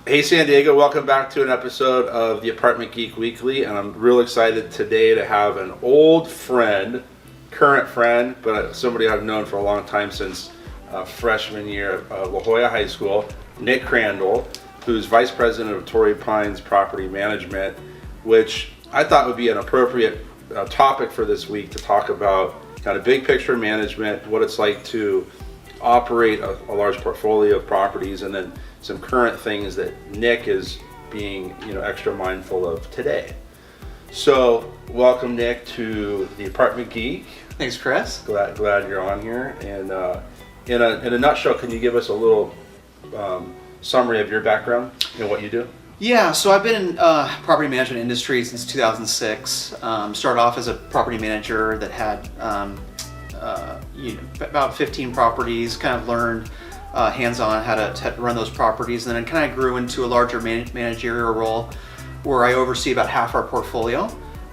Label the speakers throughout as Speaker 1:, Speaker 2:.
Speaker 1: Hey San Diego, welcome back to an episode of the Apartment Geek Weekly, and I'm real excited today to have an old friend, current friend, but somebody I've known for a long time since freshman year at La Jolla High School, Nick Crandall, who's Vice President of Torrey Pines Property Management, which I thought would be an appropriate topic for this week to talk about kind of big picture management, what it's like to operate a large portfolio of properties, and then some current things that Nick is being extra mindful of today. So welcome Nick to the Apartment Geek.
Speaker 2: Thanks, Chris.
Speaker 1: Glad you're on here. And in a nutshell, can you give us a little summary of your background and what you do?
Speaker 2: Yeah, so I've been in property management industry since 2006. Started off as a property manager that had about 15 properties, kind of learned hands-on how to run those properties, and then it kind of grew into a larger managerial role where I oversee about half our portfolio,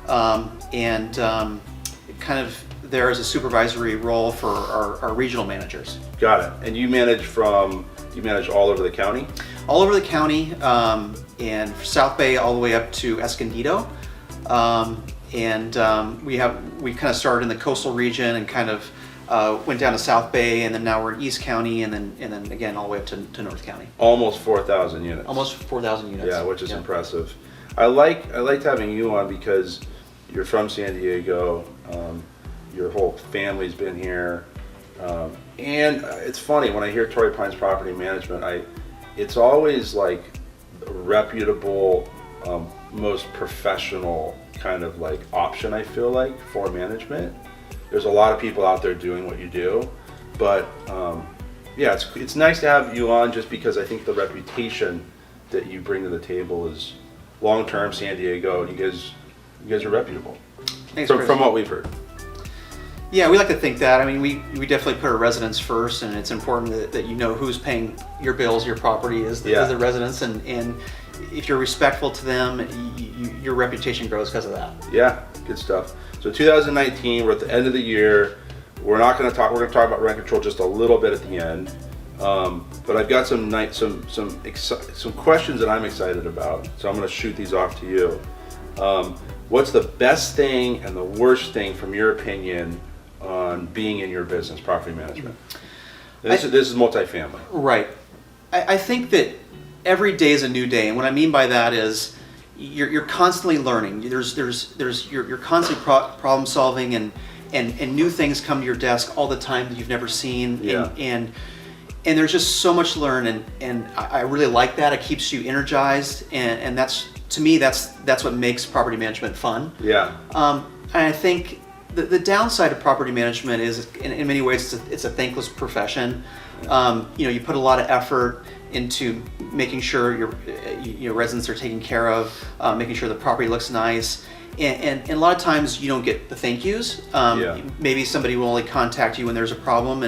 Speaker 2: and kind of there as a supervisory role for our regional managers. Got it.
Speaker 1: And you manage all over the county?
Speaker 2: All over the county, and South Bay all the way up to Escondido. We kind of started in the coastal region and kind of went down to South Bay, and then now we're in East County, and then again all the way up to North County.
Speaker 1: Almost 4,000 units.
Speaker 2: Almost 4,000 units.
Speaker 1: Yeah, which is impressive. I liked having you on because you're from San Diego. Your whole family's been here, and it's funny when I hear Torrey Pines Property Management. It's always like a reputable, most professional kind of like option, I feel like, for management. There's a lot of people out there doing what you do, but it's nice to have you on just because I think the reputation that you bring to the table is long-term San Diego, and you guys are reputable.
Speaker 2: Thanks,
Speaker 1: from what we've heard.
Speaker 2: Yeah, we like to think that. I mean, we definitely put our residents first, and it's important that you know who's paying your bills, your property is the residents, and if you're respectful to them, your reputation grows because of that. Yeah,
Speaker 1: good stuff. So 2019, we're at the end of the year. We're going to talk about rent control just a little bit at the end. But I've got some questions that I'm excited about. So I'm going to shoot these off to you. What's the best thing and the worst thing from your opinion on being in your business, property management? This is multifamily.
Speaker 2: Right. I think that every day is a new day, and what I mean by that is you're constantly learning. You're constantly problem solving, and new things come to your desk all the time that you've never seen.
Speaker 1: Yeah.
Speaker 2: And there's just so much to learn, and I really like that. It keeps you energized, and that's, to me, that's what makes property management fun.
Speaker 1: Yeah.
Speaker 2: And I think the downside of property management is in many ways it's a thankless profession. You put a lot of effort into making sure your residents are taken care of, making sure the property looks nice, and a lot of times you don't get the thank yous. Maybe somebody will only contact you when there's a problem,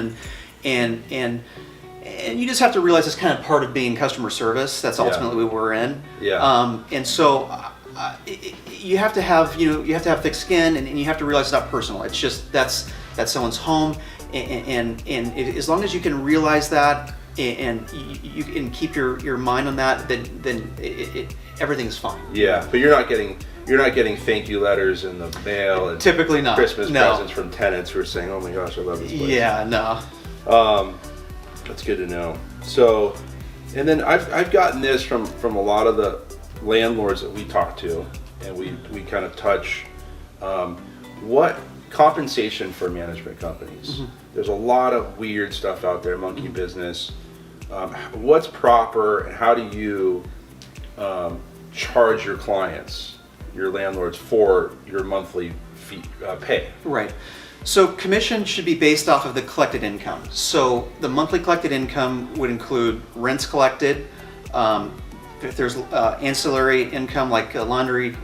Speaker 2: and you just have to realize it's kind of part of being customer service. That's ultimately what we're in.
Speaker 1: Yeah.
Speaker 2: And so you have to have thick skin, and you have to realize it's not personal. It's just that's someone's home, and as long as you can realize that and you can keep your mind on that, then everything's fine.
Speaker 1: Yeah, but you're not getting thank you letters in the mail and
Speaker 2: typically not
Speaker 1: Christmas presents from tenants who are saying, "Oh my gosh, I love this place."
Speaker 2: Yeah, no.
Speaker 1: That's good to know. So, and then I've gotten this from a lot of the landlords that we talk to, and we kind of touch what compensation for management companies. Mm-hmm. There's a lot of weird stuff out there, monkey business. What's proper, and how do you charge your clients, your landlords, for your monthly fee pay?
Speaker 2: Right. So commission should be based off of the collected income. So the monthly collected income would include rents collected. If there's ancillary income like laundry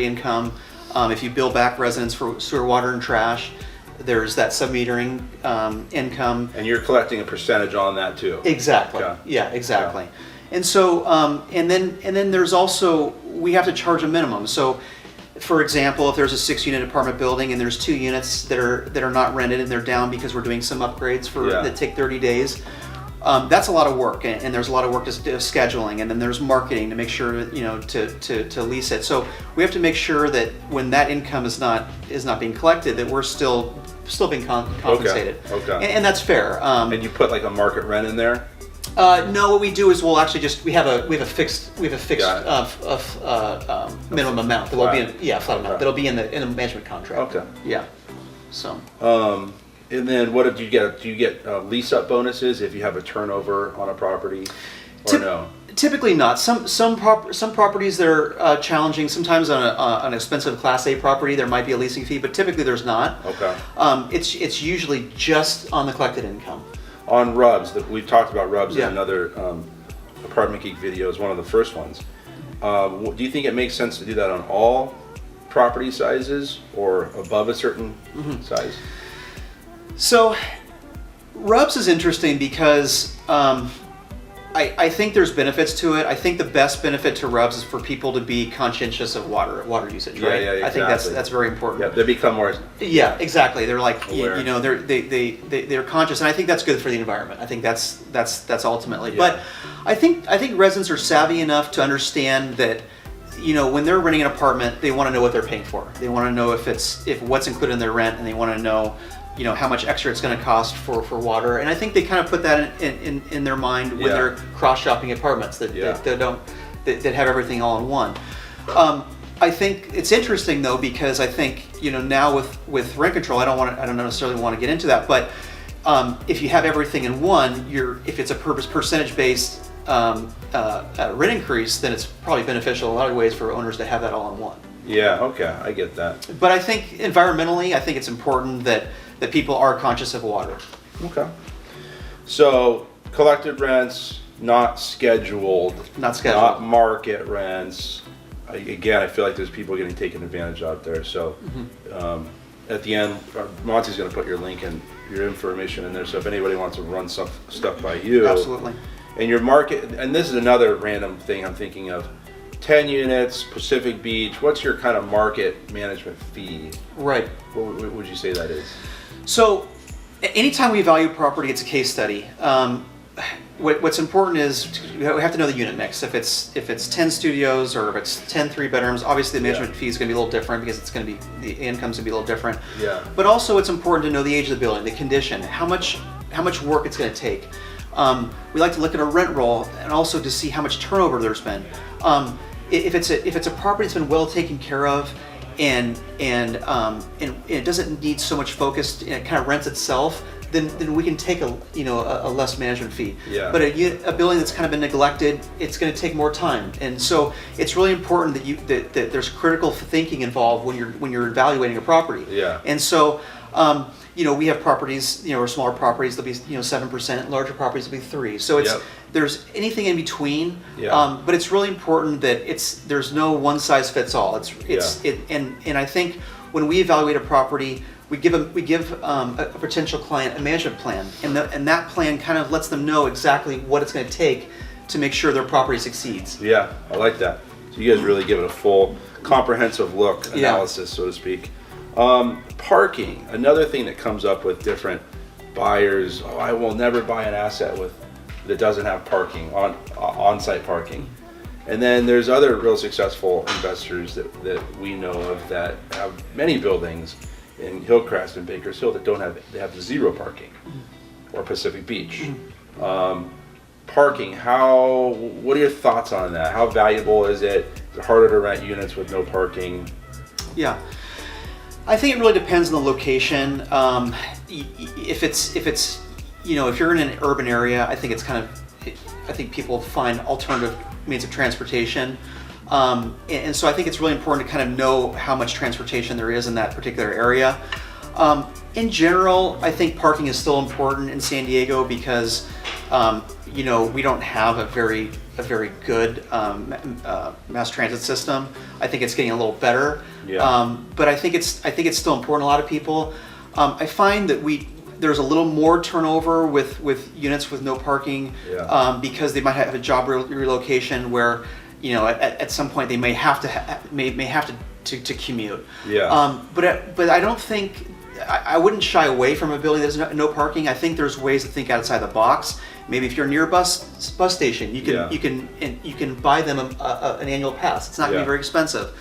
Speaker 2: income, if you bill back residents for sewer, water, and trash, there's that sub-metering income.
Speaker 1: And you're collecting a percentage on that too.
Speaker 2: Exactly.
Speaker 1: Okay.
Speaker 2: Yeah, exactly. Yeah. And so, and then there's also, we have to charge a minimum. So, for example, if there's a 6-unit apartment building and there's 2 units that are not rented and they're down because we're doing some upgrades that take 30 days, That's a lot of work, and there's a lot of work to scheduling, and then there's marketing to make sure to lease it. So we have to make sure that when that income is not being collected, that we're still being compensated.
Speaker 1: Okay.
Speaker 2: And that's fair.
Speaker 1: And you put like a market rent in there?
Speaker 2: No, what we do is we'll actually we have a fixed minimum amount that will be flat amount that'll be in the management contract.
Speaker 1: Okay.
Speaker 2: Yeah. So.
Speaker 1: And then what do you get? Do you get lease up bonuses if you have a turnover on a property, or no?
Speaker 2: Typically not. Some properties that are challenging. Sometimes on an expensive Class A property there might be a leasing fee, but typically there's not.
Speaker 1: Okay.
Speaker 2: It's usually just on the collected income.
Speaker 1: On RUBS, we've talked about RUBS
Speaker 2: Yeah.
Speaker 1: in another Apartment Geek video, is one of the first ones. Do you think it makes sense to do that on all property sizes or above a certain size?
Speaker 2: So, RUBS is interesting because I think there's benefits to it. I think the best benefit to RUBS is for people to be conscientious of water usage, right?
Speaker 1: Yeah, exactly.
Speaker 2: I think that's very important.
Speaker 1: Yeah, they become more.
Speaker 2: Yeah, exactly. They're like
Speaker 1: aware.
Speaker 2: they're conscious, and I think that's good for the environment. I think that's ultimately.
Speaker 1: Yeah.
Speaker 2: But I think residents are savvy enough to understand that, when they're renting an apartment, they want to know what they're paying for. They want to know if what's included in their rent, and they want to know how much extra it's going to cost for water. And I think they kind of put that in their mind when they're cross-shopping apartments that have everything all in one. I think it's interesting though, because I think now with rent control, I don't necessarily want to get into that, but if you have everything in one, if it's a percentage-based rent increase, then it's probably beneficial in a lot of ways for owners to have that all in one.
Speaker 1: Yeah, okay, I get that.
Speaker 2: But I think environmentally, I think it's important that people are conscious of water.
Speaker 1: Okay. So collected rents, not scheduled, not market rents. Again, I feel like there's people getting taken advantage out there. So at the end, Monty's going to put your link and your information in there. So if anybody wants to run stuff by you,
Speaker 2: absolutely.
Speaker 1: And your market, and this is another random thing I'm thinking of. 10 units, Pacific Beach. What's your kind of market management fee?
Speaker 2: Right.
Speaker 1: What would you say that is?
Speaker 2: So, anytime we evaluate property, it's a case study. What's important is we have to know the unit mix. If it's 10 studios or if it's 10 3-bedrooms, obviously the management fee is going to be a little different because the income's going to be a little different.
Speaker 1: Yeah.
Speaker 2: But also, it's important to know the age of the building, the condition, how much work it's going to take. We like to look at a rent roll and also to see how much turnover there's been. If it's a property that's been well taken care of and it doesn't need so much focus and it kind of rents itself, then we can take a less management fee.
Speaker 1: Yeah.
Speaker 2: But a building that's kind of been neglected, it's going to take more time, and so it's really important that there's critical thinking involved when you're evaluating a property.
Speaker 1: Yeah.
Speaker 2: And so. We have properties, or smaller properties, they'll be 7%, larger properties will be 3%. So there's anything in between.
Speaker 1: Yeah.
Speaker 2: But it's really important that there's no one size fits all. And I think when we evaluate a property, we give a potential client a management plan, and that plan kind of lets them know exactly what it's going to take to make sure their property succeeds.
Speaker 1: Yeah, I like that. So you guys really give it a full, comprehensive look, analysis, so to speak. Parking, another thing that comes up with different buyers. Oh, I will never buy an asset that doesn't have parking, on-site parking. And then there's other real successful investors that we know of that have many buildings in Hillcrest and Bakersfield Hill they have zero parking, or Pacific Beach. Parking, what are your thoughts on that? How valuable is it? Is it harder to rent units with no parking?
Speaker 2: Yeah. I think it really depends on the location. If you're in an urban area, I think I think people find alternative means of transportation. And so I think it's really important to kind of know how much transportation there is in that particular area. In general, I think parking is still important in San Diego because we don't have a very good mass transit system. I think it's getting a little better.
Speaker 1: Yeah.
Speaker 2: But I think it's still important to a lot of people. I find that there's a little more turnover with units with no parking because they might have a job relocation where at some point they may have to commute.
Speaker 1: Yeah.
Speaker 2: But I don't think I wouldn't shy away from a building that's no parking. I think there's ways to think outside the box Maybe if you're near a bus station, you can
Speaker 1: Yeah.
Speaker 2: you can buy them an annual pass. It's not going to
Speaker 1: Yeah.
Speaker 2: be very expensive.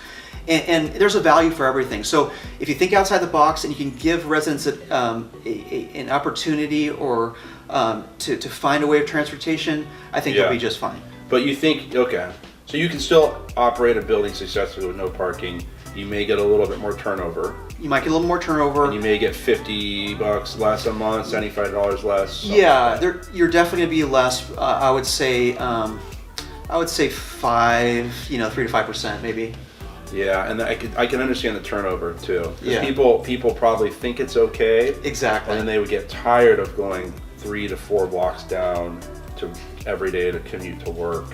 Speaker 2: And there's a value for everything. So if you think outside the box and you can give residents an opportunity or to find a way of transportation, I think
Speaker 1: Yeah.
Speaker 2: they'll be just fine.
Speaker 1: But you think, okay, so you can still operate a building successfully with no parking. You may get a little bit more turnover.
Speaker 2: You might get a little more turnover.
Speaker 1: And you may get $50 less a month, $75 less. something
Speaker 2: Yeah,
Speaker 1: like that.
Speaker 2: you're definitely gonna be less. I would say 3 to 5% maybe.
Speaker 1: Yeah, and I can understand the turnover too. 'Cause
Speaker 2: Yeah.
Speaker 1: people probably think it's okay,
Speaker 2: Exactly.
Speaker 1: and then they would get tired of going 3 to 4 blocks down to every day to commute to work.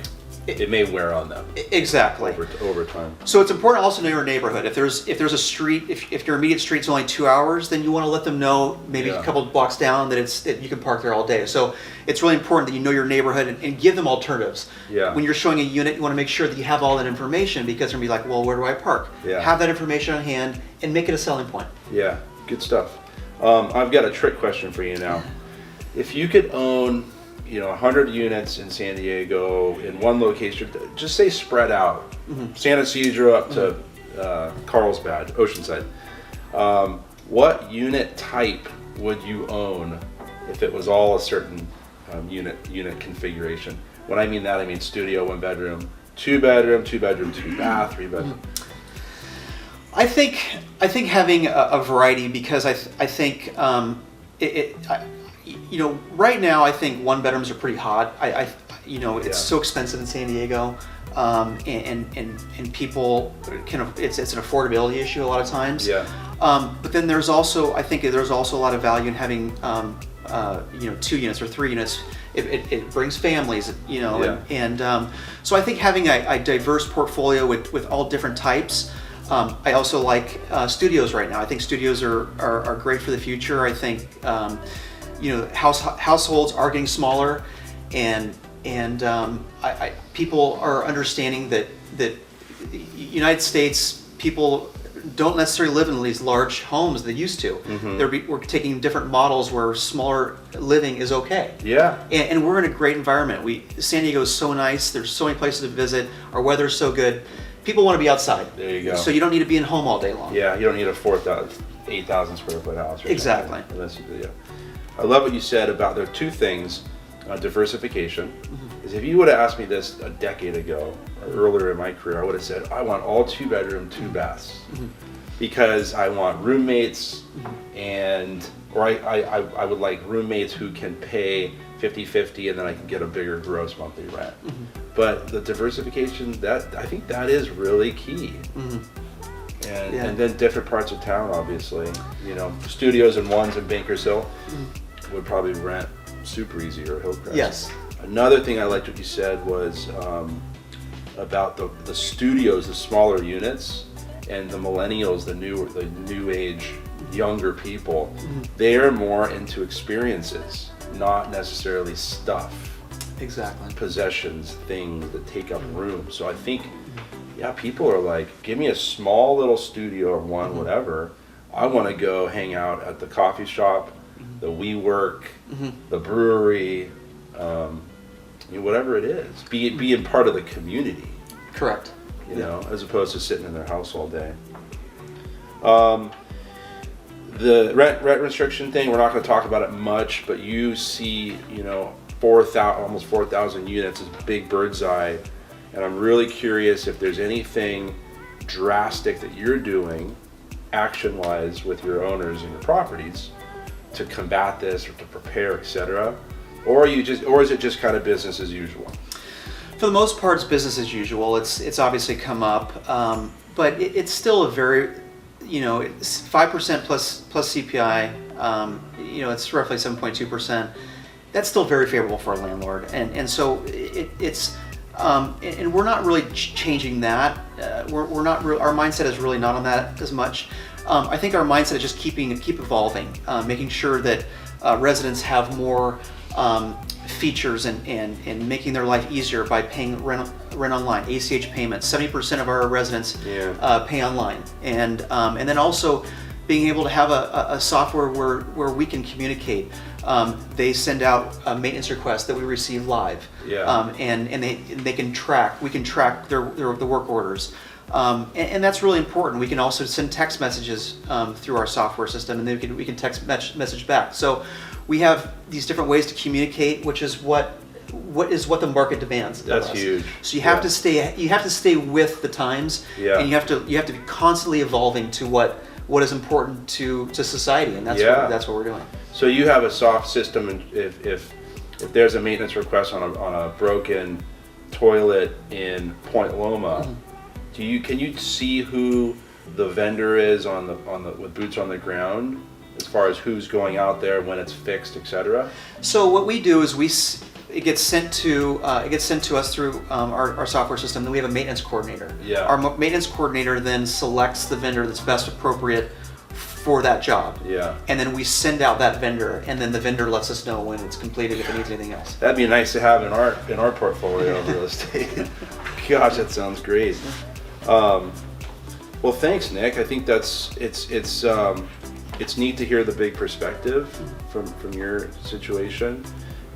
Speaker 1: It may wear on them
Speaker 2: Exactly.
Speaker 1: over time.
Speaker 2: So it's important also to know your neighborhood. If there's a street, if your immediate street's only 2 hours, then you want to let them know maybe
Speaker 1: Yeah.
Speaker 2: a couple of blocks down that you can park there all day. So it's really important that you know your neighborhood and give them alternatives.
Speaker 1: Yeah.
Speaker 2: When you're showing a unit, you want to make sure that you have all that information because they're gonna be like, well, where do I park?
Speaker 1: Yeah.
Speaker 2: Have that information on hand and make it a selling point.
Speaker 1: Yeah, good stuff. I've got a trick question for you now. If you could own 100 units in San Diego in one location, just say spread out, San Ysidro up to Carlsbad, Oceanside. What unit type would you own if it was all a certain unit configuration? When I mean that, I mean studio, 1 bedroom, 2 bedroom, 2 bedroom, 2 bath, 3 bedroom.
Speaker 2: I think having a variety because I think right now I think 1 bedrooms are pretty hot. It's so expensive in San Diego, and people it's an affordability issue a lot of times.
Speaker 1: Yeah.
Speaker 2: But then there's also a lot of value in having 2 units or 3 units. It brings families,
Speaker 1: Yeah.
Speaker 2: and so I think having a diverse portfolio with all different types. I also like studios right now. I think studios are great for the future. I think households are getting smaller, and people are understanding that United States people don't necessarily live in these large homes they used to. We're taking different models where smaller living is okay.
Speaker 1: Yeah.
Speaker 2: And we're in a great environment. San Diego is so nice. There's so many places to visit. Our weather is so good. People want to be outside.
Speaker 1: There you go.
Speaker 2: So you don't need to be in home all day long.
Speaker 1: Yeah, you don't need a 8,000 square foot house. Or
Speaker 2: Exactly.
Speaker 1: something, unless you do, yeah. I love what you said about there are 2 things, diversification. Is if you would have asked me this a decade ago or earlier in my career, I would have said I want all 2 bedroom, 2 baths, because I want roommates or I would like roommates who can pay 50-50 and then I can get a bigger gross monthly rent. But the diversification, I think that is really key. And then different parts of town, obviously. Studios and ones in Bankers Hill would probably rent super easy, or Hillcrest.
Speaker 2: Yes.
Speaker 1: Another thing I liked what you said was about the studios, the smaller units, and the millennials, the new age, younger people. They are more into experiences, not necessarily stuff.
Speaker 2: Exactly.
Speaker 1: Possessions, things that take up room. So I think, people are like, give me a small little studio or one, whatever. I want to go hang out at the coffee shop, the WeWork, the brewery, whatever it is. Be a part of the community.
Speaker 2: Correct.
Speaker 1: As opposed to sitting in their house all day. The rent restriction thing, we're not going to talk about it much, but you see, almost 4,000 units is big bird's eye, and I'm really curious if there's anything drastic that you're doing, action-wise, with your owners and your properties, to combat this or to prepare, etc. Or is it just kind of business as usual?
Speaker 2: For the most part, it's business as usual. It's obviously come up, but it's still a very, it's 5% plus CPI. It's roughly 7.2%. That's still very favorable for a landlord, and so it's and we're not really changing that. We're not. Our mindset is really not on that as much. I think our mindset is just keep evolving, making sure that residents have more features and making their life easier by paying rent online, ACH payments. 70% of our residents pay online, and then also being able to have a software where we can communicate. They send out a maintenance request that we receive live,
Speaker 1: Yeah.
Speaker 2: and they can track. We can track the work orders, and that's really important. We can also send text messages through our software system, and then we can text message back. So we have these different ways to communicate, which is what the market demands. of
Speaker 1: That's
Speaker 2: us.
Speaker 1: huge.
Speaker 2: So you have
Speaker 1: Yeah.
Speaker 2: to stay with the times,
Speaker 1: Yeah.
Speaker 2: and you have to be constantly evolving to what is important to society, and that's
Speaker 1: Yeah.
Speaker 2: that's what we're doing.
Speaker 1: So you have a soft system, and if there's a maintenance request on a broken toilet in Point Loma, can you see who the vendor is on the with boots on the ground as far as who's going out there when it's fixed, etc.?
Speaker 2: So what we do is it gets sent to us through our software system. Then we have a maintenance coordinator.
Speaker 1: Yeah.
Speaker 2: Our maintenance coordinator then selects the vendor that's best appropriate for that job.
Speaker 1: Yeah.
Speaker 2: And then we send out that vendor, and then the vendor lets us know when it's completed if it needs anything else.
Speaker 1: That'd be nice to have in our portfolio of real estate. Gosh, that sounds great. Well, thanks, Nick. I think it's neat to hear the big perspective from your situation,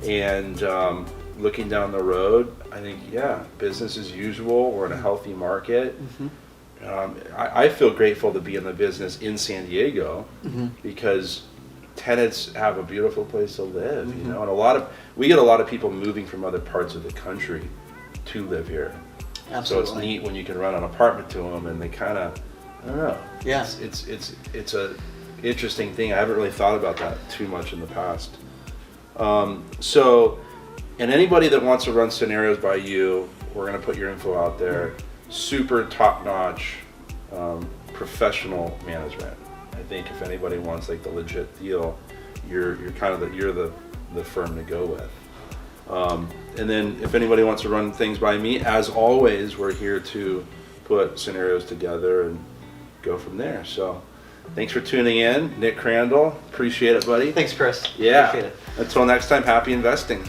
Speaker 1: and looking down the road. I think business as usual. We're in a healthy market. I feel grateful to be in the business in San Diego because tenants have a beautiful place to live, you know, and we get a lot of people moving from other parts of the country to live here.
Speaker 2: Absolutely.
Speaker 1: So it's neat when you can rent an apartment to them, and they kind of, I don't know.
Speaker 2: Yeah.
Speaker 1: It's a interesting thing. I haven't really thought about that too much in the past. And anybody that wants to run scenarios by you, we're going to put your info out there. Super top-notch, professional management. I think if anybody wants like the legit deal, you're kind of the firm to go with. And then if anybody wants to run things by me, as always, we're here to put scenarios together and go from there. So thanks for tuning in. Nick Crandall, appreciate it, buddy.
Speaker 2: Thanks, Chris.
Speaker 1: Yeah.
Speaker 2: Appreciate it.
Speaker 1: Until next time, happy investing.